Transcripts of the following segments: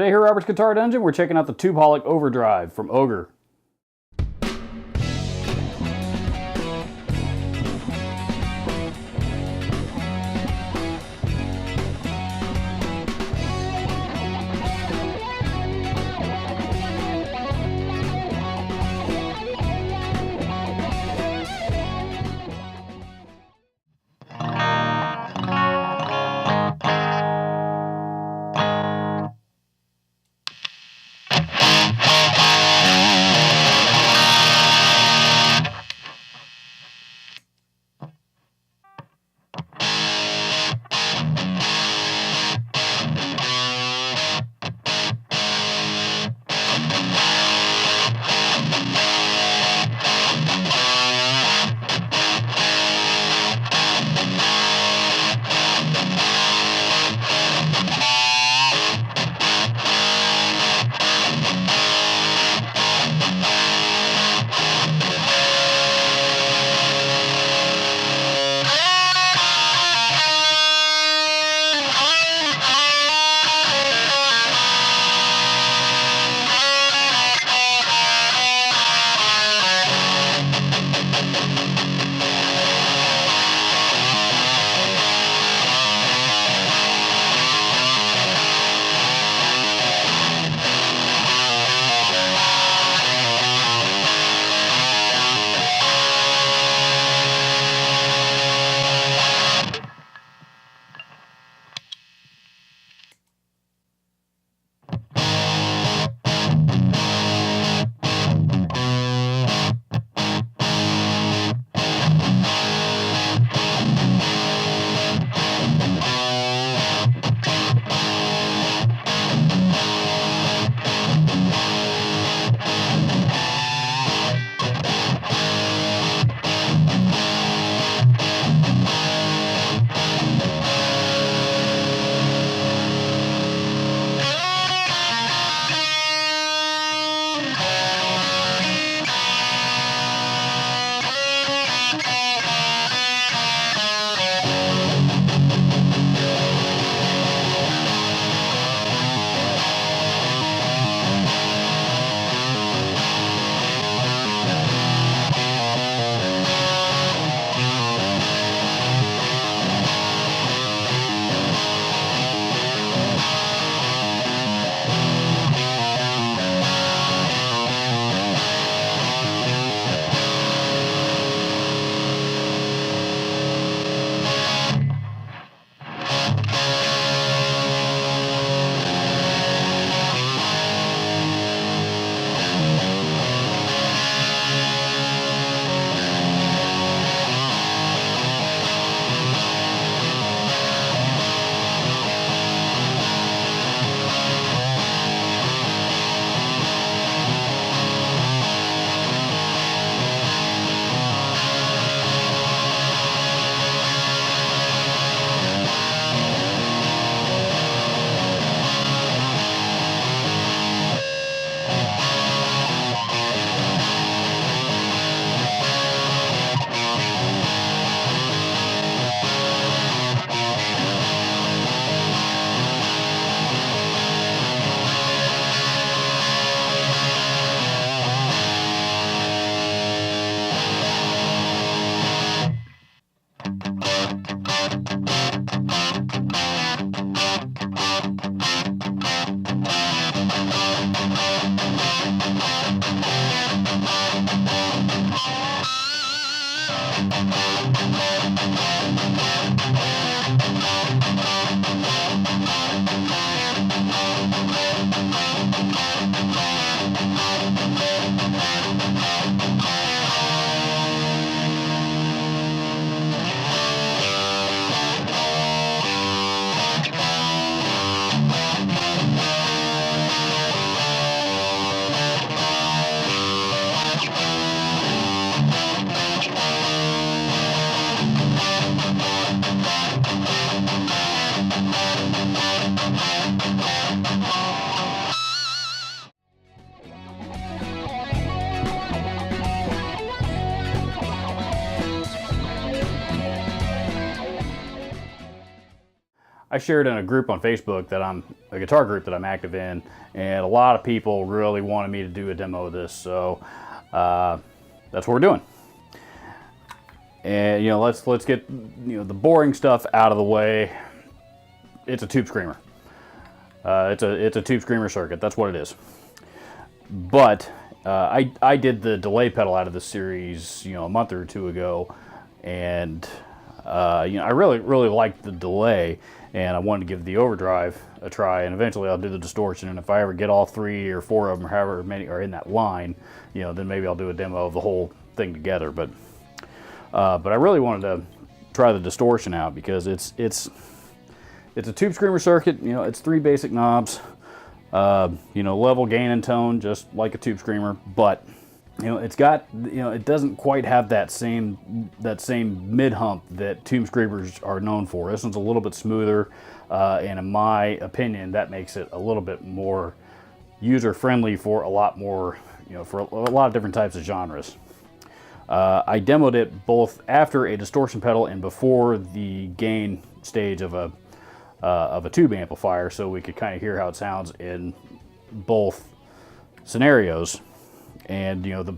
Today here at Robert's Guitar Dungeon, we're checking out the Tubeholic Overdrive from Ogre. I shared in a group on Facebook that a guitar group that I'm active in, and a lot of people really wanted me to do a demo of this, so that's what we're doing. And let's get the boring stuff out of the way. It's a tube screamer. It's a tube screamer circuit. That's what it is. But I did the delay pedal out of this series a month or two ago, and I really liked the delay, and I wanted to give the overdrive a try, and eventually I'll do the distortion, and if I ever get all 3 or 4 of them, or however many are in that line, then maybe I'll do a demo of the whole thing together. But I really wanted to try the distortion out because it's a tube screamer circuit. It's 3 basic knobs, level, gain, and tone, just like a tube screamer. But it's got it doesn't quite have that same mid hump that tube screamers are known for. This one's a little bit smoother, and in my opinion, that makes it a little bit more user friendly for a lot more for a lot of different types of genres. I demoed it both after a distortion pedal and before the gain stage of a tube amplifier, so we could kind of hear how it sounds in both scenarios. And the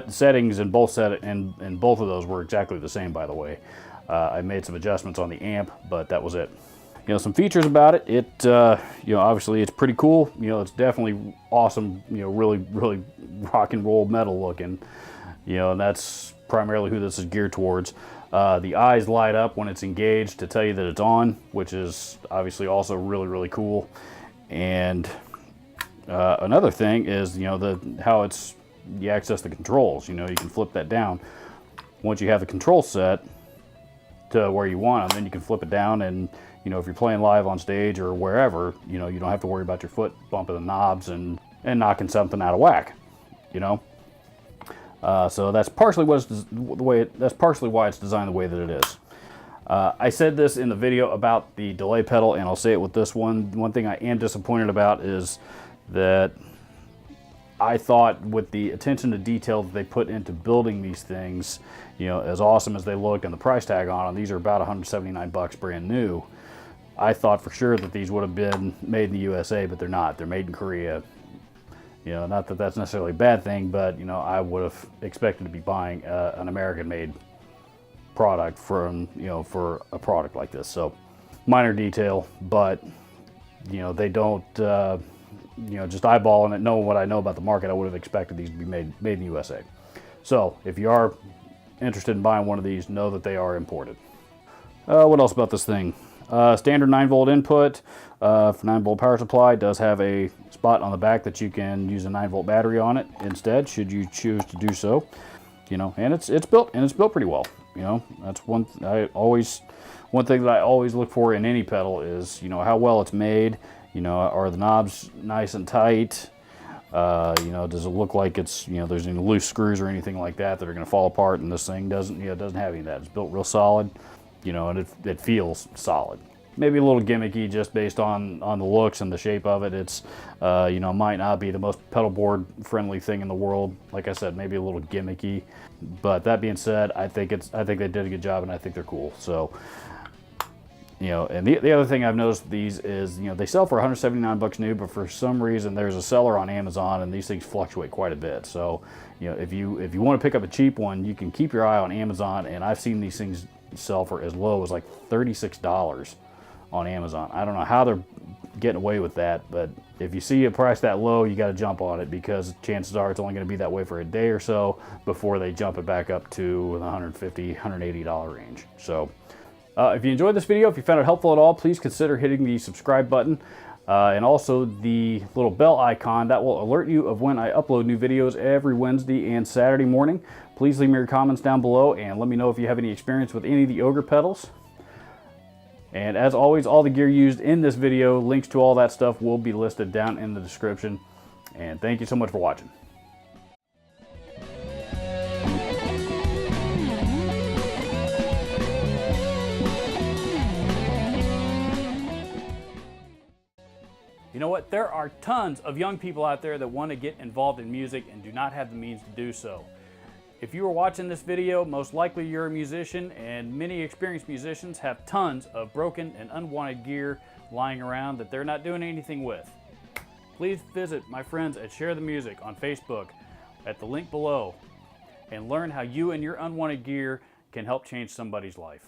settings in both of those were exactly the same, by the way. I made some adjustments on the amp, but that was it. Some features about it. It obviously it's pretty cool. It's definitely awesome. Really rock and roll metal looking. And that's primarily who this is geared towards. The eyes light up when it's engaged to tell you that it's on, which is obviously also really cool. And another thing is how you access the controls. You can flip that down. Once you have the control set to where you want them, then you can flip it down, and if you're playing live on stage or wherever, you don't have to worry about your foot bumping the knobs and knocking something out of whack. So that's partially why it's designed the way that it is. I said this in the video about the delay pedal, and I'll say it with this one. One thing I am disappointed about is that I thought with the attention to detail that they put into building these things, as awesome as they look and the price tag on them, these are about 179 bucks brand new. I thought for sure that these would have been made in the USA, but they're not. They're made in Korea. Not that that's necessarily a bad thing, but I would have expected to be buying an American-made product from for a product like this. So minor detail, but they don't just eyeballing it, knowing what I know about the market, I would have expected these to be made in the USA. So if you are interested in buying one of these, know that they are imported. What else about this thing? Standard 9-volt input for 9-volt power supply. Does have a spot on the back that you can use a 9-volt battery on it instead, should you choose to do so. And it's built pretty well. That's one thing that I always look for in any pedal is how well it's made. Are the knobs nice and tight? Does it look like it's there's any loose screws or anything like that that are going to fall apart? And this thing doesn't have any of that. It's built real solid. And it feels solid. Maybe a little gimmicky just based on the looks and the shape of it. It's might not be the most pedal board friendly thing in the world. Like I said, maybe a little gimmicky. But that being said, I think they did a good job, and I think they're cool. So and the other thing I've noticed with these is they sell for 179 bucks new, but for some reason there's a seller on Amazon, and these things fluctuate quite a bit. So if you want to pick up a cheap one, you can keep your eye on Amazon, and I've seen these things sell for as low as like $36 on Amazon. I don't know how they're getting away with that, but if you see a price that low, you got to jump on it, because chances are it's only going to be that way for a day or so before they jump it back up to the $150, $180 range. So if you enjoyed this video, if you found it helpful at all, please consider hitting the subscribe button and also the little bell icon. That will alert you of when I upload new videos every Wednesday and Saturday morning. Please leave me your comments down below and let me know if you have any experience with any of the Ogre pedals. And as always, all the gear used in this video, links to all that stuff will be listed down in the description. And thank you so much for watching. You know what? There are tons of young people out there that want to get involved in music and do not have the means to do so. If you are watching this video, most likely you're a musician, and many experienced musicians have tons of broken and unwanted gear lying around that they're not doing anything with. Please visit my friends at Share the Music on Facebook at the link below and learn how you and your unwanted gear can help change somebody's life.